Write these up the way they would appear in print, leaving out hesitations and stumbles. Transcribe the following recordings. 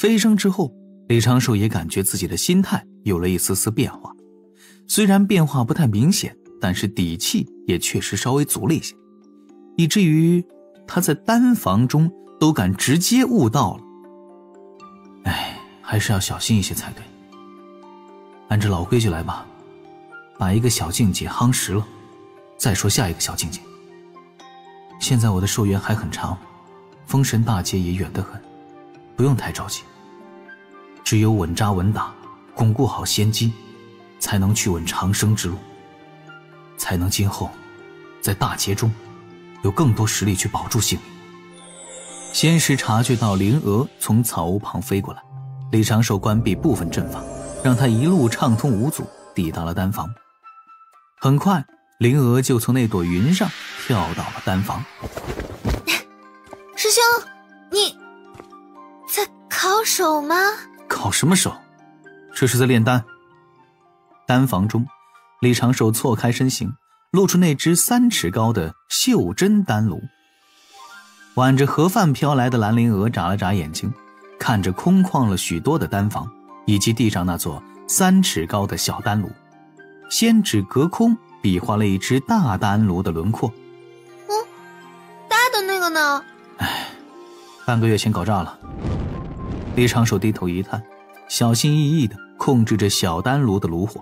飞升之后，李长寿也感觉自己的心态有了一丝丝变化，虽然变化不太明显，但是底气也确实稍微足了一些，以至于他在丹房中都敢直接悟道了。还是要小心一些才对。按照老规矩来吧，把一个小境界夯实了，再说下一个小境界。现在我的寿元还很长，封神大劫也远得很，不用太着急。只有稳扎稳打，巩固好先机，才能去稳长生之路，才能今后在大劫中有更多实力去保住性命。先是察觉到灵娥从草屋旁飞过来，李长寿关闭部分阵法，让他一路畅通无阻抵达了丹房。很快，灵娥就从那朵云上跳到了丹房。师兄，你在烤手吗？烤什么手？这是在炼丹。丹房中，李长寿错开身形，露出那只3尺高的袖珍丹炉。挽着盒饭飘来的蓝灵娥眨了眨眼睛，看着空旷了许多的丹房，以及地上那座3尺高的小丹炉，先指隔空比划了一只大丹炉的轮廓。大的那个呢？半个月前搞炸了。李长寿低头一叹，小心翼翼地控制着小丹炉的炉火。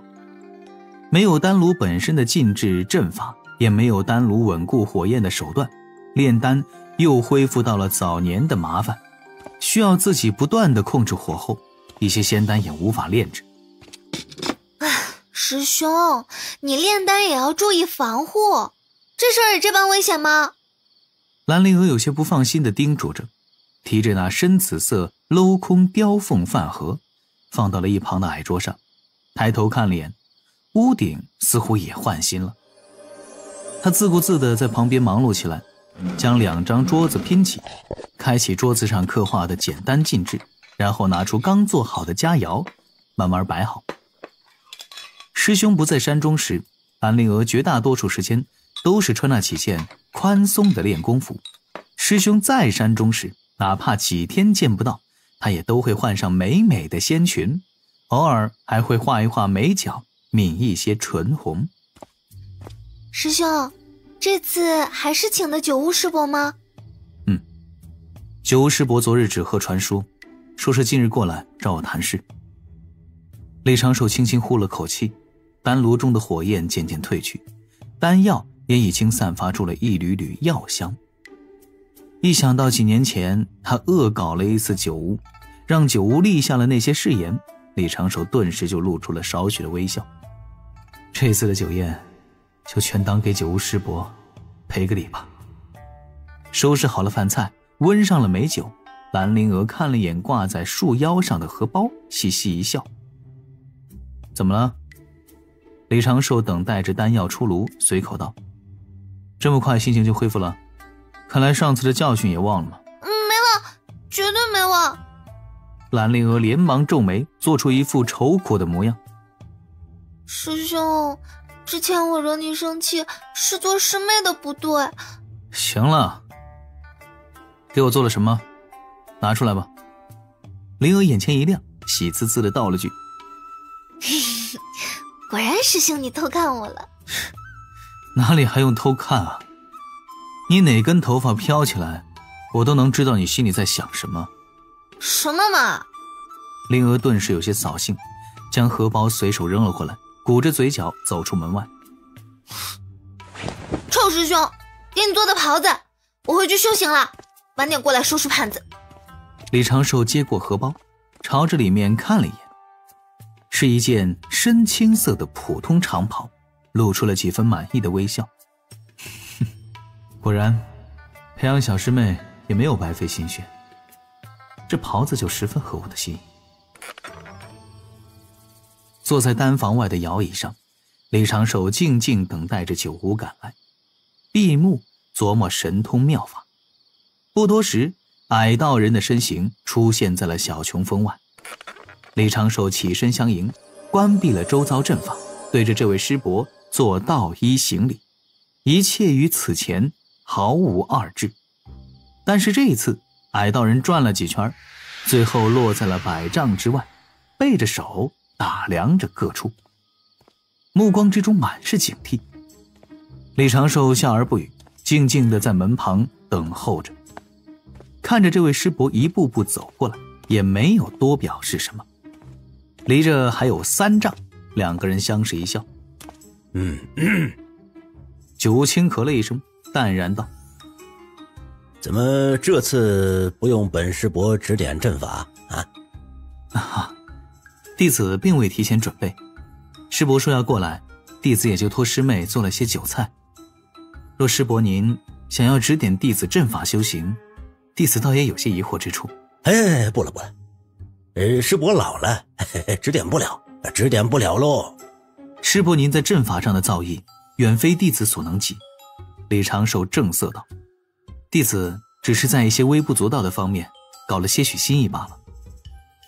没有丹炉本身的禁制阵法，也没有丹炉稳固火焰的手段，炼丹又恢复到了早年的麻烦，需要自己不断地控制火候，一些仙丹也无法炼制。师兄，你炼丹也要注意防护，这事儿也这般危险吗？蓝灵娥有些不放心地叮嘱着，提着那深紫色镂空雕凤饭盒放到了一旁的矮桌上，抬头看了眼屋顶，似乎也换新了。他自顾自地在旁边忙碌起来，将2张桌子拼起，开启桌子上刻画的简单禁制，然后拿出刚做好的佳肴慢慢摆好。师兄不在山中时，蓝灵娥绝大多数时间都是穿那几件宽松的练功服。师兄在山中时，哪怕几天见不到，他也都会换上美美的仙裙，偶尔还会画一画眉角，抿一些唇红。师兄，这次还是请的九巫师伯吗？九巫师伯昨日只喝传书，说是今日过来找我谈事。李长寿轻轻呼了口气，丹炉中的火焰渐渐退去，丹药也已经散发出了一缕缕药香。一想到几年前他恶搞了一次九巫，让九巫立下了那些誓言，李长寿顿时就露出了少许的微笑。这次的酒宴就全当给九巫师伯赔个礼吧。收拾好了饭菜，温上了美酒，蓝灵娥看了眼挂在束腰上的荷包，嘻嘻一笑。怎么了？李长寿等待着丹药出炉，随口道：这么快心情就恢复了？看来上次的教训也忘了吗？没忘，绝对没忘。蓝灵娥连忙皱眉，做出一副愁苦的模样。师兄，之前我惹你生气，是做师妹的不对。行了，给我做了什么？拿出来吧。灵娥眼前一亮，喜滋滋地道了句：果然师兄你偷看我了。哪里还用偷看啊？你哪根头发飘起来，我都能知道你心里在想什么。什么嘛？灵娥顿时有些扫兴，将荷包随手扔了过来，鼓着嘴角走出门外。臭师兄，给你做的袍子，我回去修行了，晚点过来收拾盘子。李长寿接过荷包，朝着里面看了一眼，是一件深青色的普通长袍，露出了几分满意的微笑。果然，培养小师妹也没有白费心血，这袍子就十分合我的心意。坐在丹房外的摇椅上，李长寿静静等待着九巫赶来，闭目琢磨神通妙法。不多时，矮道人的身形出现在了小琼峰外。李长寿起身相迎，关闭了周遭阵法，对着这位师伯做道衣行礼，一切与此前毫无二致。但是这一次，矮道人转了几圈，最后落在了100丈之外，背着手打量着各处，目光之中满是警惕。李长寿笑而不语，静静地在门旁等候着，看着这位师伯一步步走过来，也没有多表示什么。离着还有3丈，两个人相视一笑。九无轻咳了一声，淡然道：怎么这次不用本师伯指点阵法啊？弟子并未提前准备，师伯说要过来，弟子也就托师妹做了些酒菜。若师伯您想要指点弟子阵法修行，弟子倒也有些疑惑之处。不了，师伯老了，指点不了喽。师伯您在阵法上的造诣，远非弟子所能及。李长寿正色道：弟子只是在一些微不足道的方面搞了些许心意罢了。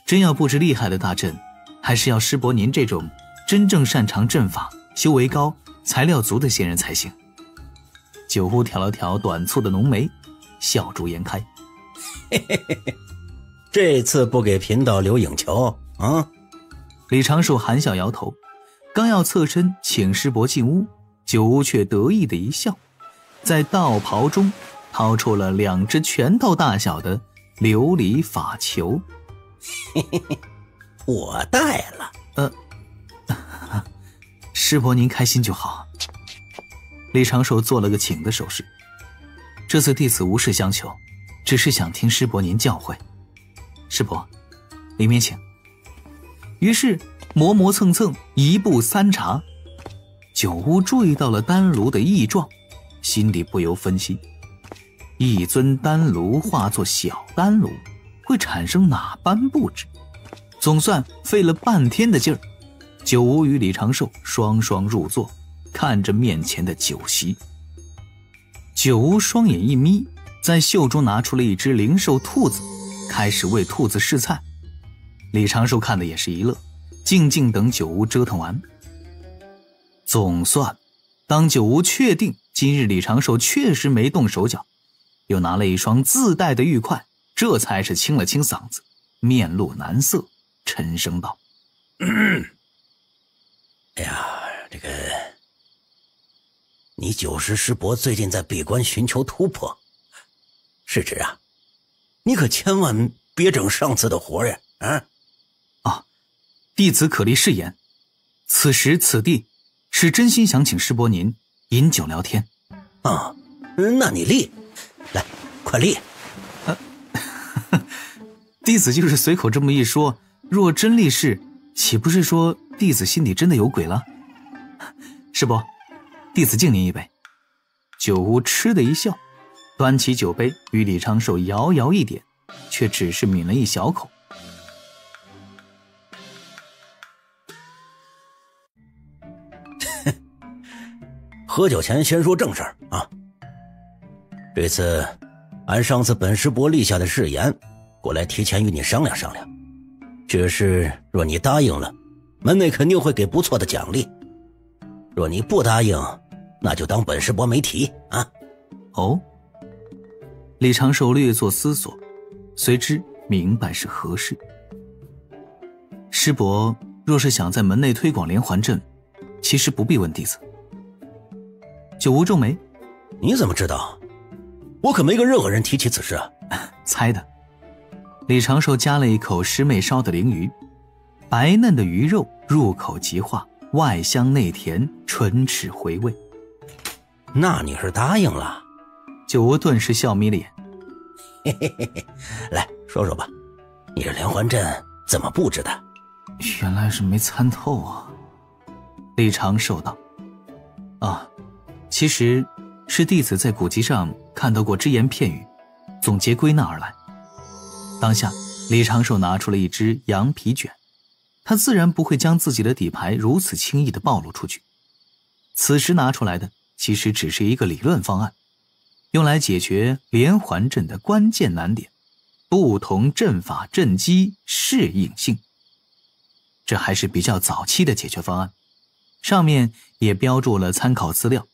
真要布置厉害的大阵，还是要师伯您这种真正擅长阵法、修为高、材料足的仙人才行。九姑挑了挑短促的浓眉，笑逐颜开。这次不给贫道留影瞧啊？李长寿含笑摇头，刚要侧身请师伯进屋，九屋却得意的一笑，在道袍中掏出了2只拳头大小的琉璃法球。我带了。师伯您开心就好。李长寿做了个请的手势。这次弟子无事相求，只是想听师伯您教诲。师伯，里面请。于是磨磨蹭蹭1步3茶，九屋注意到了丹炉的异状，心里不由分析，一尊丹炉化作小丹炉会产生哪般布置？总算费了半天的劲儿，九屋与李长寿双双入座，看着面前的酒席。九屋双眼一眯，在袖中拿出了一只灵兽兔子，开始喂兔子试菜。李长寿看的也是一乐，静静等九屋折腾完。总算当九屋确定今日李长寿确实没动手脚，又拿了一双自带的玉筷，这才是清了清嗓子，面露难色，沉声道：哎呀，你九师师伯最近在闭关寻求突破，师侄啊，你可千万别整上次的活呀！弟子可立誓言，此时此地是真心想请师伯您饮酒聊天。那你立，来，快立！弟子就是随口这么一说，若真立誓，岂不是说弟子心里真的有鬼了？师伯，弟子敬您一杯。九屋嗤的一笑，端起酒杯与李长寿遥遥一点，却只是抿了一小口。喝酒前先说正事儿啊！这次按上次本师伯立下的誓言，过来提前与你商量商量。这事若你答应了，门内肯定会给不错的奖励；若你不答应，那就当本师伯没提啊。李长寿略作思索，随之明白是何事。师伯若是想在门内推广连环阵，其实不必问弟子。九无皱眉，你怎么知道？我可没跟任何人提起此事啊。猜的。李长寿夹了一口师妹烧的鲮鱼，白嫩的鱼肉入口即化，外香内甜，唇齿回味。那你是答应了？九无顿时笑眯了眼。来说说吧，你这连环阵怎么布置的？原来是没参透啊。李长寿道：其实是弟子在古籍上看到过只言片语，总结归纳而来。当下李长寿拿出了一只羊皮卷，他自然不会将自己的底牌如此轻易地暴露出去。此时拿出来的其实只是一个理论方案，用来解决连环阵的关键难点，不同阵法阵机适应性。这还是比较早期的解决方案，上面也标注了参考资料，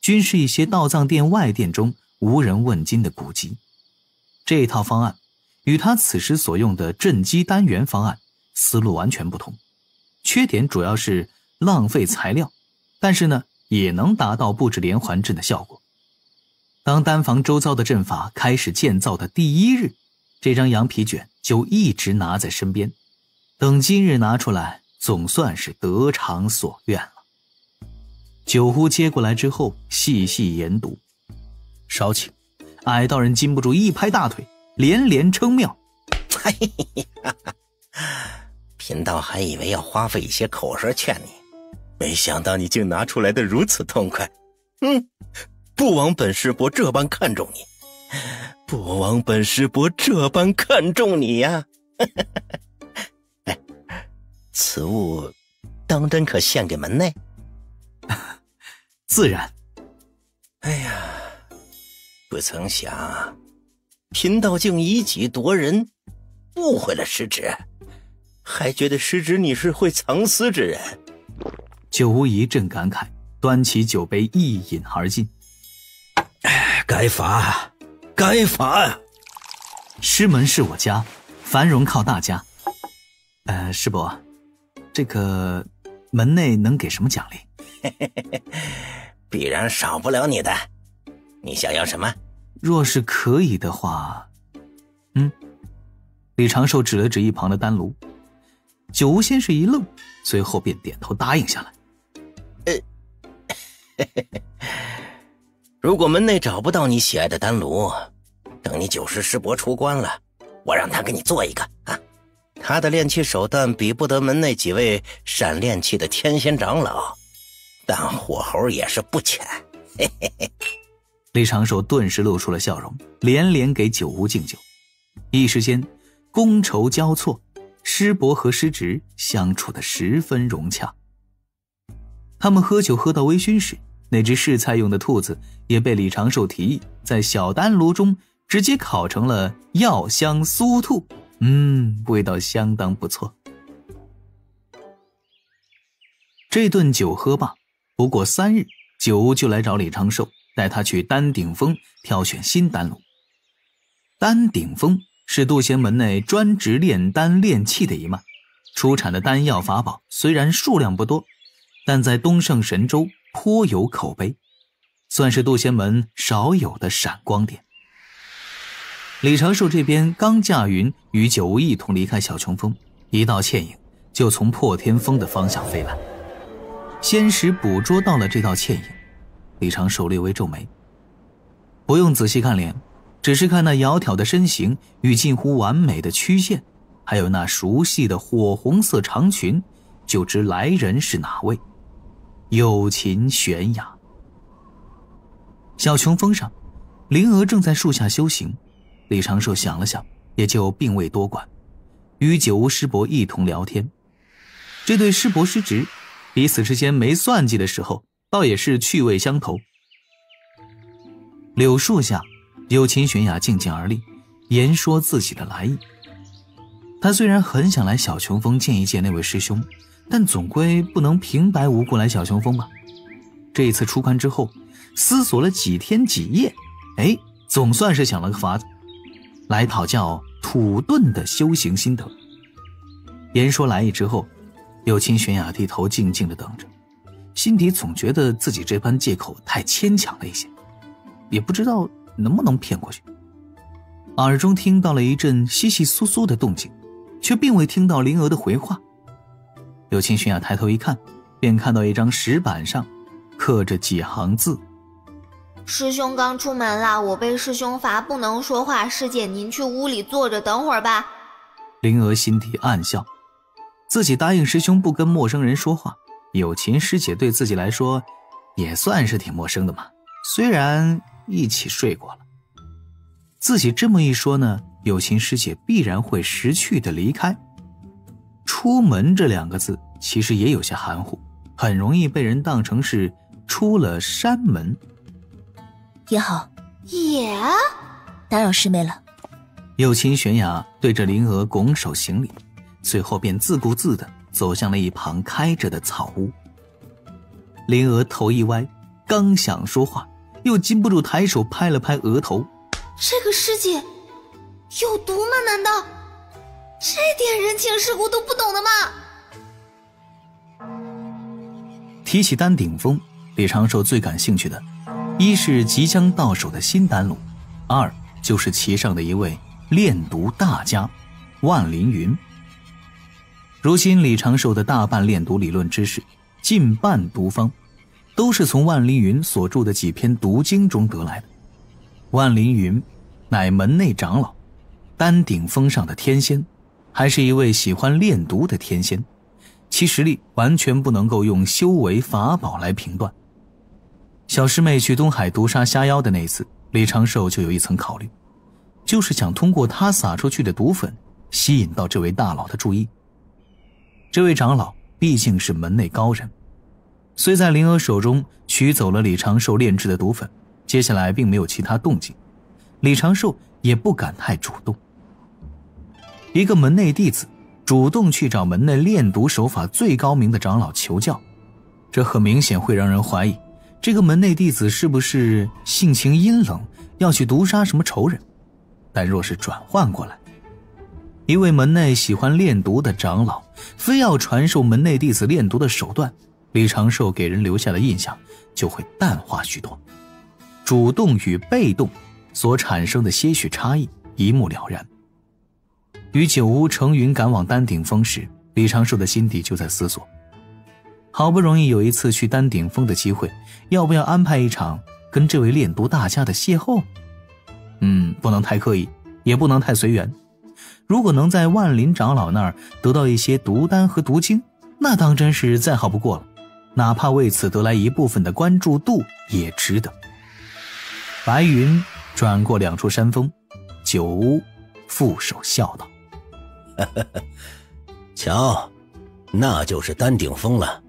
均是一些道藏殿外殿中无人问津的古籍。这套方案与他此时所用的镇机单元方案思路完全不同。缺点主要是浪费材料，但是呢，也能达到布置连环阵的效果。当单房周遭的阵法开始建造的第1日，这张羊皮卷就一直拿在身边，等今日拿出来，总算是得偿所愿了。酒壶接过来之后，细细研读。稍请，矮道人禁不住一拍大腿，连连称妙。贫道还以为要花费一些口舌劝你，没想到你竟拿出来的如此痛快。不枉本师伯这般看重你，不枉本师伯这般看重你呀！此物当真可献给门内？自然。哎呀，不曾想贫道竟以己夺人，误会了师侄，还觉得师侄你是会藏私之人。酒壶一阵感慨，端起酒杯一饮而尽。该罚，该罚呀！师门是我家，繁荣靠大家。师伯，这个门内能给什么奖励？必然少不了你的。你想要什么？若是可以的话，李长寿指了指一旁的丹炉。酒壶先是一愣，随后便点头答应下来。如果门内找不到你喜爱的丹炉，等你九师师伯出关了，我让他给你做一个啊。他的炼器手段比不得门内几位善炼器的天仙长老，但火候也是不浅。李长寿顿时露出了笑容，连连给酒壶敬酒。一时间觥筹交错，师伯和师侄相处得十分融洽。他们喝酒喝到微醺时，那只试菜用的兔子也被李长寿提议在小丹炉中直接烤成了药香酥兔，味道相当不错。这顿酒喝罢，不过3日，酒屋就来找李长寿，带他去丹顶峰挑选新丹炉。丹顶峰是渡仙门内专职炼丹炼器的一脉，出产的丹药法宝虽然数量不多，但在东胜神州颇有口碑，算是渡仙门少有的闪光点。李长寿这边刚驾云与酒屋一同离开小琼峰，一道倩影就从破天峰的方向飞来。仙石捕捉到了这道倩影，李长寿略微皱眉，不用仔细看脸，只是看那窈窕的身形与近乎完美的曲线，还有那熟悉的火红色长裙，就知来人是哪位。有琴玄雅。小琼峰上，灵娥正在树下修行。李长寿想了想，也就并未多管，与酒屋师伯一同聊天。这对师伯师侄彼此之间没算计的时候，倒也是趣味相投。柳树下，有琴玄雅静静而立，言说自己的来意。他虽然很想来小琼峰见一见那位师兄，但总归不能平白无故来小琼峰吧。这一次出关之后，思索了几天几夜，总算是想了个法子，来讨教土遁的修行心得。言说来意之后，有清玄雅低头静静地等着，心底总觉得自己这般借口太牵强了一些，也不知道能不能骗过去。耳中听到了一阵窸窸窣窣的动静，却并未听到灵娥的回话。有清玄雅抬头一看，便看到一张石板上刻着几行字：师兄刚出门啦，我被师兄罚不能说话，师姐您去屋里坐着等会儿吧。灵娥心底暗笑，自己答应师兄不跟陌生人说话，有琴师姐对自己来说也算是挺陌生的嘛，虽然一起睡过了。自己这么一说呢，有琴师姐必然会识趣的离开。出门这2个字其实也有些含糊，很容易被人当成是出了山门。也好，也打扰师妹了。有琴玄雅对着灵娥拱手行礼，随后便自顾自地走向了一旁开着的草屋。灵娥头一歪，刚想说话，又禁不住抬手拍了拍额头。这个师姐有毒吗？难道这点人情世故都不懂的吗？提起丹顶峰，李长寿最感兴趣的，一是即将到手的新丹炉，二就是其上的一位炼毒大家万凌云。如今李长寿的大半炼毒理论知识，近半毒方，都是从万凌云所著的几篇毒经中得来的。万凌云乃门内长老，丹顶峰上的天仙，还是一位喜欢炼毒的天仙，其实力完全不能够用修为法宝来评断。小师妹去东海毒杀虾妖的那次，李长寿就有一层考虑，就是想通过他撒出去的毒粉吸引到这位大佬的注意。这位长老毕竟是门内高人，虽在灵儿手中取走了李长寿炼制的毒粉，接下来并没有其他动静，李长寿也不敢太主动。一个门内弟子主动去找门内炼毒手法最高明的长老求教，这很明显会让人怀疑这个门内弟子是不是性情阴冷，要去毒杀什么仇人。但若是转换过来，一位门内喜欢炼毒的长老非要传授门内弟子炼毒的手段，李长寿给人留下的印象就会淡化许多，主动与被动所产生的些许差异一目了然。与九乌乘云赶往丹顶峰时，李长寿的心底就在思索，好不容易有一次去丹顶峰的机会，要不要安排一场跟这位炼毒大家的邂逅？不能太刻意，也不能太随缘。如果能在万林长老那儿得到一些毒丹和毒经，那当真是再好不过了，哪怕为此得来一部分的关注度也值得。白云转过两处山峰，九乌负手笑道：瞧，那就是丹顶峰了。